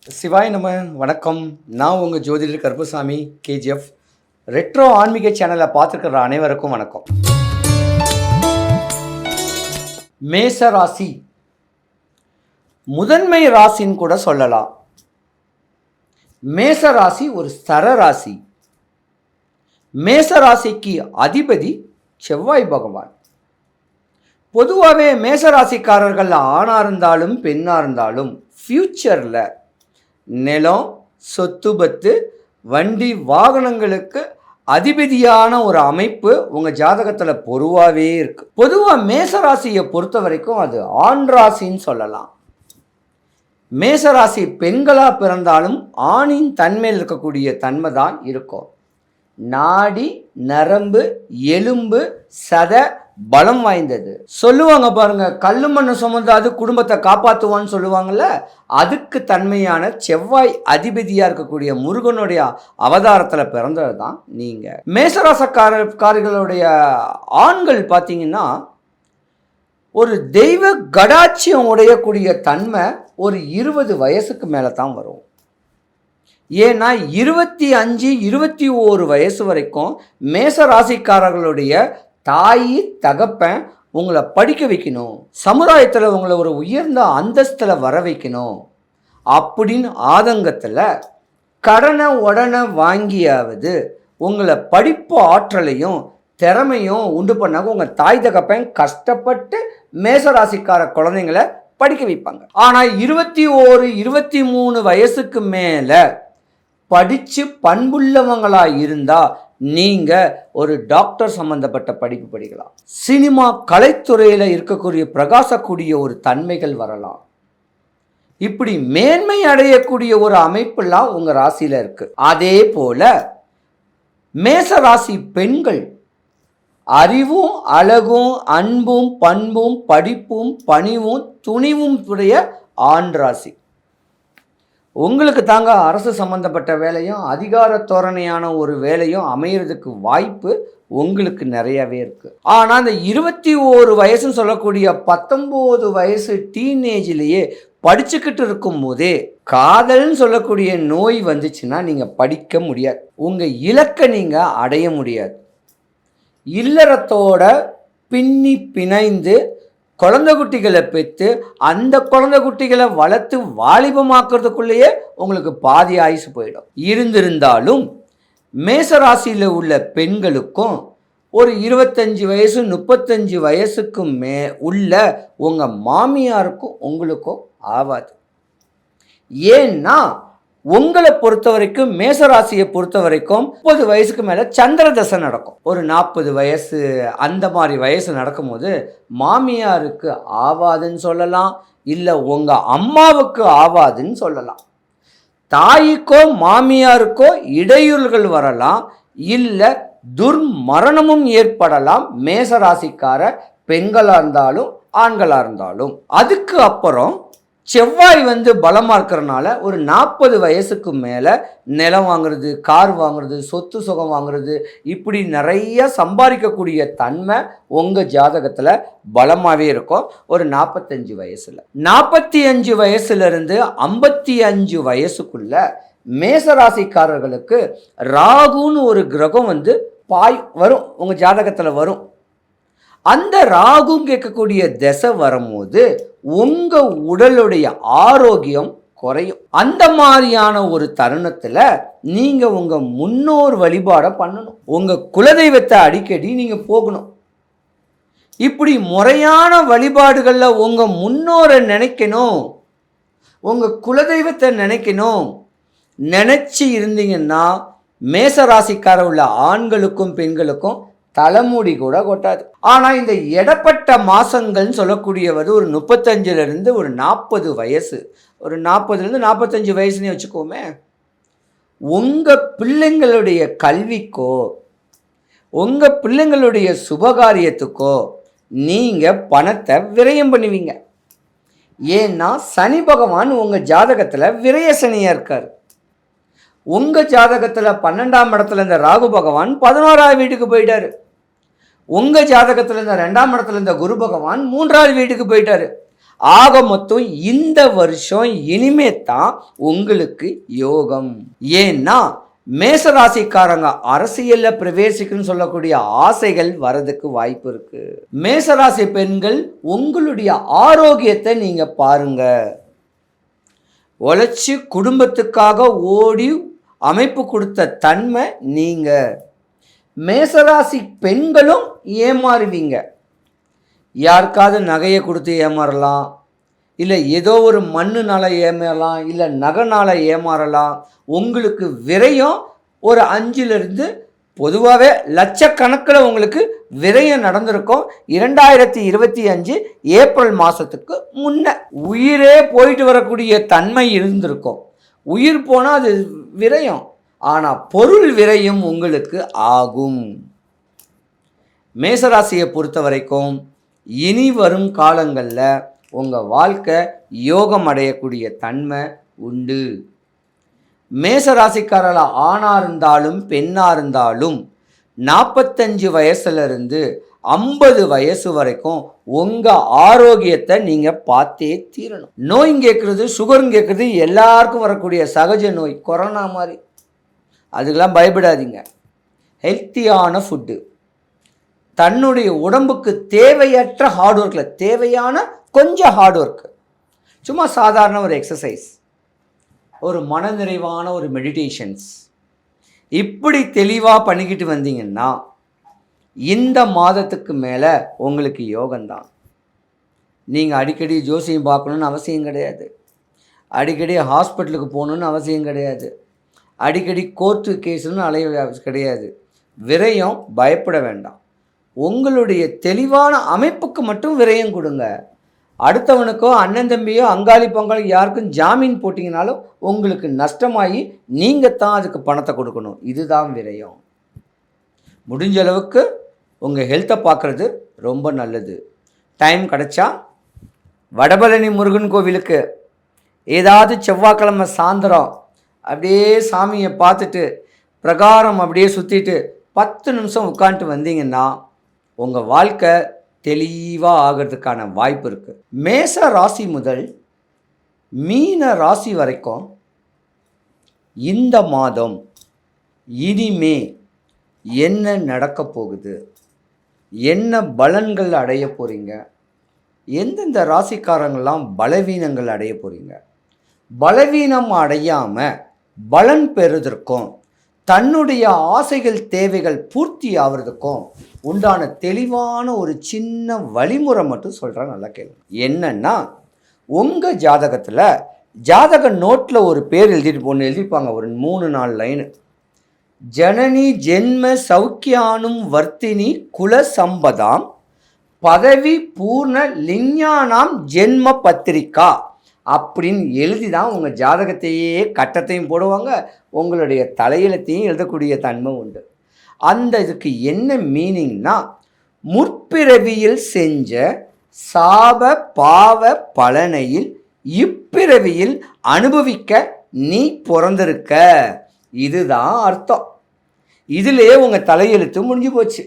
சிவாய் நம்ம வணக்கம். நான் உங்கள் ஜோதிடர் கருப்பசாமி கேஜிஎஃப். ரெட்ரோ ஆன்மீக சேனலை பார்த்துருக்கிற அனைவருக்கும் வணக்கம். மேச ராசி முதன்மை ராசின்னு கூட சொல்லலாம். மேச ராசி ஒரு ஸ்தர ராசி. மேச ராசிக்கு அதிபதி செவ்வாய் பகவான். பொதுவாகவே மேசராசிக்காரர்கள் ஆணாக இருந்தாலும் பெண்ணாக இருந்தாலும் ஃப்யூச்சரில் நிலம், சொத்து, பத்து, வண்டி, வாகனங்களுக்கு அதிபதியான ஒரு அமைப்பு உங்கள் ஜாதகத்தில் பொதுவாகவே இருக்குது. பொதுவாக மேசராசியை பொறுத்த வரைக்கும் அது ஆண் ராசின்னு சொல்லலாம். மேசராசி பெண்களாக பிறந்தாலும் ஆணின் தன்மையில் இருக்கக்கூடிய தன்மை தான் இருக்கும். நாடி, நரம்பு, எலும்பு, சத பலம் வாய்ந்தது. சொல்லுவாங்க பாருங்க, கல்லு மண்ணு சுமந்தாது குடும்பத்தை காப்பாற்றுவான்னு சொல்லுவாங்கள்ல, அதுக்கு தன்மையான செவ்வாய் அதிபதியாக இருக்கக்கூடிய முருகனுடைய அவதாரத்தில் பிறந்தது தான் நீங்கள். மேசராசக்காரர்களுடைய ஆண்கள் பார்த்தீங்கன்னா ஒரு தெய்வ கடாட்சியம் உடையக்கூடிய தன்மை ஒரு 20 வயசுக்கு மேலே தான் வரும். ஏன்னா 25, 21 வயசு வரைக்கும் மேச ராசிக்காரர்களுடைய தாய் தகப்பன் உங்களை படிக்க வைக்கணும், சமுதாயத்தில் உங்களை ஒரு உயர்ந்த அந்தஸ்தில் வர வைக்கணும் அப்படின்னு ஆதங்கத்தில் கடனை உடனே வாங்கியாவது உங்களை படிப்பு ஆற்றலையும் திறமையும் உண்டு பண்ணாங்க உங்கள் தாய் தகப்பன் கஷ்டப்பட்டு மேசராசிக்கார குழந்தைங்களை படிக்க வைப்பாங்க. ஆனால் 21, 23 வயசுக்கு மேலே படித்து பண்புள்ளவங்களாக இருந்தால் நீங்கள் ஒரு டாக்டர் சம்மந்தப்பட்ட படிப்பு படிக்கலாம். சினிமா கலைத்துறையில் இருக்கக்கூடிய பிரகாசக்கூடிய ஒரு தன்மைகள் வரலாம். இப்படி மேன்மை அடையக்கூடிய ஒரு அமைப்பெல்லாம் உங்கள் ராசியில் இருக்குது. அதே போல் மேச ராசி பெண்கள் அறிவும் அழகும் அன்பும் பண்பும் படிப்பும் பணிவும் துணிவும் உடைய ஆண் ராசி. உங்களுக்கு தாங்க அரசு சம்பந்தப்பட்ட வேலையும் அதிகார தோரணையான ஒரு வேலையும் அமைகிறதுக்கு வாய்ப்பு உங்களுக்கு நிறையவே இருக்குது. ஆனால் அந்த 21 வயசுன்னு சொல்லக்கூடிய 19 வயசு டீனேஜ்லேயே படிச்சுக்கிட்டு இருக்கும் போதே காதல்னு சொல்லக்கூடிய நோய் வந்துச்சுன்னா நீங்கள் படிக்க முடியாது, உங்கள் இலக்கை நீங்கள் அடைய முடியாது. இல்லறத்தோட பின்னி பிணைந்து குழந்தை குட்டிகளை பெற்று அந்த குழந்தை குட்டிகளை வளர்த்து வாலிபமாக்குறதுக்குள்ளேயே உங்களுக்கு பாதி ஆயுசு போயிடும். இருந்திருந்தாலும் மேசராசியில் உள்ள பெண்களுக்கும் ஒரு 25 வயசு 35 வயசுக்கு உள்ள உங்கள் மாமியாருக்கும் உங்களுக்கும் ஆகாது. ஏன்னா உங்களை பொறுத்த வரைக்கும் மேசராசியை பொறுத்த வரைக்கும் 30 வயசுக்கு மேலே சந்திர தசை நடக்கும். ஒரு 40 வயசு அந்த மாதிரி வயசு நடக்கும்போது மாமியாருக்கு ஆவாதுன்னு சொல்லலாம், இல்லை உங்கள் அம்மாவுக்கு ஆவாதுன்னு சொல்லலாம். தாய்க்கோ மாமியாருக்கோ இடையூறுகள் வரலாம், இல்லை துர்மரணமும் ஏற்படலாம். மேசராசிக்கார பெண்களாக இருந்தாலும் ஆண்களாக இருந்தாலும். அதுக்கு அப்புறம் செவ்வாய் பலமாக இருக்கிறனால ஒரு 40 வயசுக்கு மேலே நிலம் வாங்குறது, கார் வாங்குறது, சொத்து சுகம் வாங்குறது, இப்படி நிறைய சம்பாதிக்கக்கூடிய தன்மை உங்கள் ஜாதகத்தில் பலமாகவே இருக்கும். ஒரு 45 வயசில் 45 வயசுலேருந்து 55 வயசுக்குள்ள மேசராசிக்காரர்களுக்கு ராகுன்னு ஒரு கிரகம் வரும், உங்கள் ஜாதகத்தில் வரும். அந்த ராகு கேட்கக்கூடிய திசை வரும்போது உங்கள் உடலுடைய ஆரோக்கியம் குறையும். அந்த மாதிரியான ஒரு தருணத்தில் நீங்கள் உங்கள் முன்னோர் வழிபாடை பண்ணணும். உங்கள் குலதெய்வத்தை அடிக்கடி நீங்கள் போகணும். இப்படி முறையான வழிபாடுகளில் உங்கள் முன்னோரை நினைக்கணும், உங்கள் குலதெய்வத்தை நினைக்கணும். நினச்சி இருந்தீங்கன்னா மேசராசிக்கார உள்ள ஆண்களுக்கும் பெண்களுக்கும் தலைமுடி கூட கொட்டாது. ஆனால் இந்த இடப்பட்ட மாதங்கள்னு சொல்லக்கூடியவது ஒரு 35லேருந்து ஒரு 40 வயசு, ஒரு 40லேருந்து 45 வயசுன்னு வச்சுக்கோமே. உங்கள் பிள்ளைங்களுடைய கல்விக்கோ உங்கள் பிள்ளைங்களுடைய சுபகாரியத்துக்கோ நீங்கள் பணத்தை விரயம் பண்ணுவீங்க. ஏன்னா சனி பகவான் உங்கள் ஜாதகத்தில் விரய சனியாக இருக்கார். உங்கள் ஜாதகத்தில் 12ஆம் இடத்துல இந்த ராகு பகவான் 11ஆவது வீட்டுக்கு போயிட்டார். உங்கள் ஜாதகத்தில் இந்த 2ஆம் இடத்துல இந்த குரு பகவான் 3ஆவது வீட்டுக்கு போயிட்டார். ஆக மொத்தம் இந்த வருஷம் இனிமே தான் உங்களுக்கு யோகம். ஏன்னா மேசராசிக்காரங்க அரசியல்ல பிரவேசிக்குன்னு சொல்லக்கூடிய ஆசைகள் வரதுக்கு வாய்ப்பு இருக்கு. மேசராசி பெண்கள் உங்களுடைய ஆரோக்கியத்தை நீங்க பாருங்க. உழைச்சி குடும்பத்துக்காக ஓடி அமைப்பு கொடுத்த தன்மை நீங்க. மேசராசி பெண்களும் ஏமாறுவீங்க. யாருக்காவது நகையை கொடுத்து ஏமாறலாம், இல்லை ஏதோ ஒரு மண்ணுனால ஏமாறலாம், இல்லை நகைனால ஏமாறலாம். உங்களுக்கு விரயம் ஒரு 5லிருந்து பொதுவாகவே லட்சக்கணக்கில் உங்களுக்கு விரயம் நடந்திருக்கும். 2025 ஏப்ரல் மாதத்துக்கு முன்ன உயிரே போயிட்டு வரக்கூடிய தன்மை இருந்திருக்கும். உயிர் போனால் அது விரயம், ஆனால் பொருள் விரயம் உங்களுக்கு ஆகும். மேசராசியை பொறுத்த வரைக்கும் இனி வரும் காலங்களில் உங்கள் வாழ்க்கை யோகம் அடையக்கூடிய தன்மை உண்டு. மேசராசிக்காரர்கள் ஆணாக இருந்தாலும் பெண்ணாக இருந்தாலும் 45 வயசுலேருந்து 50 வயசு வரைக்கும் உங்கள் ஆரோக்கியத்தை நீங்கள் பார்த்தே தீரணும். நோயும் கேட்குறது, சுகரும் கேட்குறது எல்லாருக்கும் வரக்கூடிய சகஜ நோய், கொரோனா மாதிரி. அதுக்கெல்லாம் பயப்படாதீங்க. ஹெல்த்தியான ஃபுட்டு, தன்னுடைய உடம்புக்கு தேவையற்ற ஹார்ட் ஒர்க்கில் தேவையான கொஞ்சம் ஹார்ட் ஒர்க்கு, சும்மா சாதாரண ஒரு எக்ஸசைஸ், ஒரு மனநிறைவான ஒரு மெடிடேஷன்ஸ், இப்படி தெளிவாக பண்ணிக்கிட்டு வந்தீங்கன்னா இந்த மாதத்துக்கு மேலே உங்களுக்கு யோகம்தான். நீங்கள் அடிக்கடி ஜோசியம் பார்க்கணுன்னு அவசியம் கிடையாது, அடிக்கடி ஹாஸ்பிட்டலுக்கு போகணுன்னு அவசியம் கிடையாது, அடிக்கடி கோர்ட்டு கேஸுன்னு அலைய கிடையாது. விரயம் பயப்பட வேண்டாம். உங்களுடைய தெளிவான அமைப்புக்கு மட்டும் விரயம் கொடுங்க. அடுத்தவனுக்கோ அண்ணன் தம்பியோ அங்காளி பங்காளி யாருக்கும் ஜாமீன் போட்டிங்கனாலும் உங்களுக்கு நஷ்டமாகி நீங்கள் தான் அதுக்கு பணத்தை கொடுக்கணும். இதுதான் விரயம். முடிஞ்ச அளவுக்கு உங்கள் ஹெல்த்தை பார்க்குறது ரொம்ப நல்லது. டைம் கிடச்சா வடபழனி முருகன் கோவிலுக்கு ஏதாவது செவ்வாய்க்கிழமை சாயந்தரம் அப்படியே சாமியை பார்த்துட்டு பிரகாரம் அப்படியே சுற்றிட்டு 10 நிமிஷம் உட்காந்துட்டு வந்தீங்கன்னா உங்கள் வாழ்க்கை தெளிவாக ஆகிறதுக்கான வாய்ப்பு இருக்குது. மேச ராசி முதல் மீன ராசி வரைக்கும் இந்த மாதம் இனிமே என்ன நடக்க போகுது, என்ன பலன்கள் அடைய போகிறீங்க, எந்தெந்த ராசிக்காரங்கள்லாம் பலவீனங்கள் அடைய போகிறீங்க, பலவீனம் அடையாமல் பலன் பெறுவதற்கும் தன்னுடைய ஆசைகள் தேவைகள் பூர்த்தி ஆகிறதுக்கும் உண்டான தெளிவான ஒரு சின்ன வழிமுறை மட்டும் சொல்கிறேன், நல்லா கேளுங்க. என்னன்னா, உங்கள் ஜாதகத்தில் ஜாதக நோட்டில் ஒரு பேர் எழுதியிருப்பாங்க, ஒரு 3-4 லைனு. ஜனனி ஜென்ம சௌக்கியானும் வர்த்தினி குல சம்பதாம் பதவி பூர்ண லிஞ்ஞானாம் ஜென்ம பத்திரிகா அப்படின்னு எழுதி தான் உங்கள் ஜாதகத்தையே கட்டத்தையும் போடுவாங்க, உங்களுடைய தலையெழுத்தையும் எழுதக்கூடிய தன்மை உண்டு. அந்த இதுக்கு என்ன மீனிங்னா, முற்பிறவியில் செஞ்ச சாப பாவ பலனையில் இப்பிறவியில் அனுபவிக்க நீ பிறந்திருக்க, இதுதான் அர்த்தம். இதிலே உங்கள் தலையெழுத்து முடிஞ்சு போச்சு.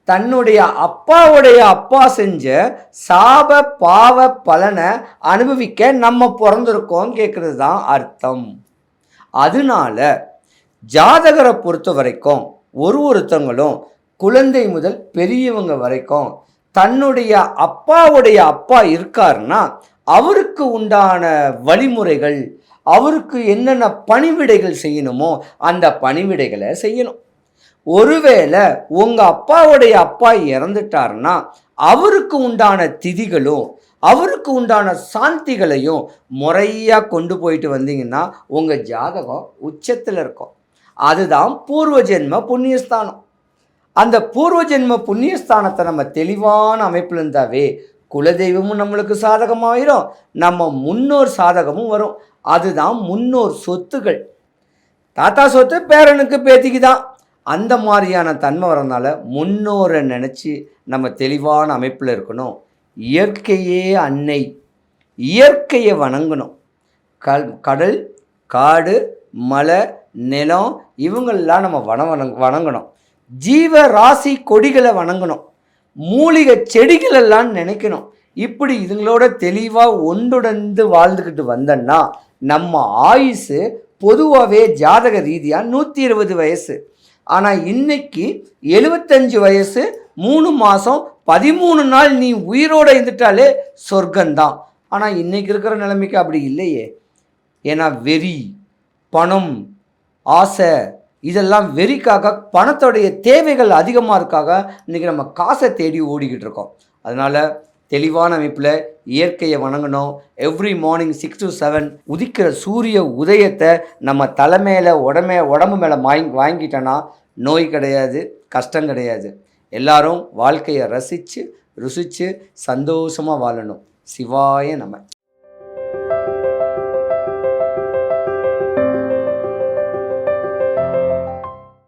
தன்னுடைய அப்பாவுடைய அப்பா செஞ்ச சாப பாவ பலனை அனுபவிக்க நம்ம பிறந்திருக்கோம் கேட்குறது தான் அர்த்தம். அதனால ஜாதகரை பொறுத்த வரைக்கும் ஒருத்தங்களும் குழந்தை முதல் பெரியவங்க வரைக்கும் தன்னுடைய அப்பாவுடைய அப்பா இருக்காருன்னா அவருக்கு உண்டான வழிமுறைகள், அவருக்கு என்னென்ன பணிவிடைகள் செய்யணுமோ அந்த பணிவிடைகளை செய்யணும். ஒருவேளை உங்கள் அப்பாவுடைய அப்பா இறந்துட்டாருன்னா அவருக்கு உண்டான திதிகளும் அவருக்கு உண்டான சாந்திகளையும் முறையாக கொண்டு போயிட்டு வந்தீங்கன்னா உங்கள் ஜாதகம் உச்சத்தில் இருக்கும். அதுதான் பூர்வ ஜென்ம புண்ணியஸ்தானம். அந்த பூர்வ ஜென்ம புண்ணியஸ்தானத்தை நம்ம தெளிவான அமைப்பில் இருந்தாவே குலதெய்வமும் நம்மளுக்கு சாதகமாயிரும், நம்ம முன்னோர் சாதகமும் வரும். அதுதான் முன்னோர் சொத்துகள். தாத்தா சொத்து பேரனுக்கு பேத்திக்கு தான். அந்த மாதிரியான தன்மை வரனால முன்னோரை நினச்சி நம்ம தெளிவான அமைப்பில் இருக்கணும். இயற்கையே அன்னை, இயற்கையை வணங்கணும். கடல், காடு, மலை, நிலம் இவங்களெலாம் நம்ம வணங்கணும். ஜீவ ராசி கொடிகளை வணங்கணும். மூலிகை செடிகளெல்லாம் நினைக்கணும். இப்படி இதுங்களோட தெளிவாக ஒன்றுடந்து வாழ்ந்துக்கிட்டு வந்தோன்னா நம்ம ஆயுசு பொதுவாகவே ஜாதக ரீதியாக 120 வயசு. ஆனால் இன்னைக்கு 75 வயசு 3 மாதம் 13 நாள் நீ உயிரோடு இருந்துட்டாலே சொர்க்கந்தான். ஆனால் இன்றைக்கி இருக்கிற நிலைமைக்கு அப்படி இல்லையே. ஏன்னா வெறி, பணம், ஆசை, இதெல்லாம் வெறிக்காக, பணத்தோடைய தேவைகள் அதிகமாக இருக்காக இன்றைக்கி நம்ம காசை தேடி ஓடிக்கிட்டு இருக்கோம். அதனால் தெளிவான அமைப்பில் இயற்கையை வணங்கணும். எவ்ரி மார்னிங் 6 to 7 உதிக்கிற சூரிய உதயத்தை நம்ம தலைமையில் உடம்பு மேலே வாங்கிட்டோன்னா நோய் கிடையாது, கஷ்டம் கிடையாது. எல்லாரும் வாழ்க்கையை ரசித்து ருசித்து சந்தோஷமாக வாழணும். சிவாய நம.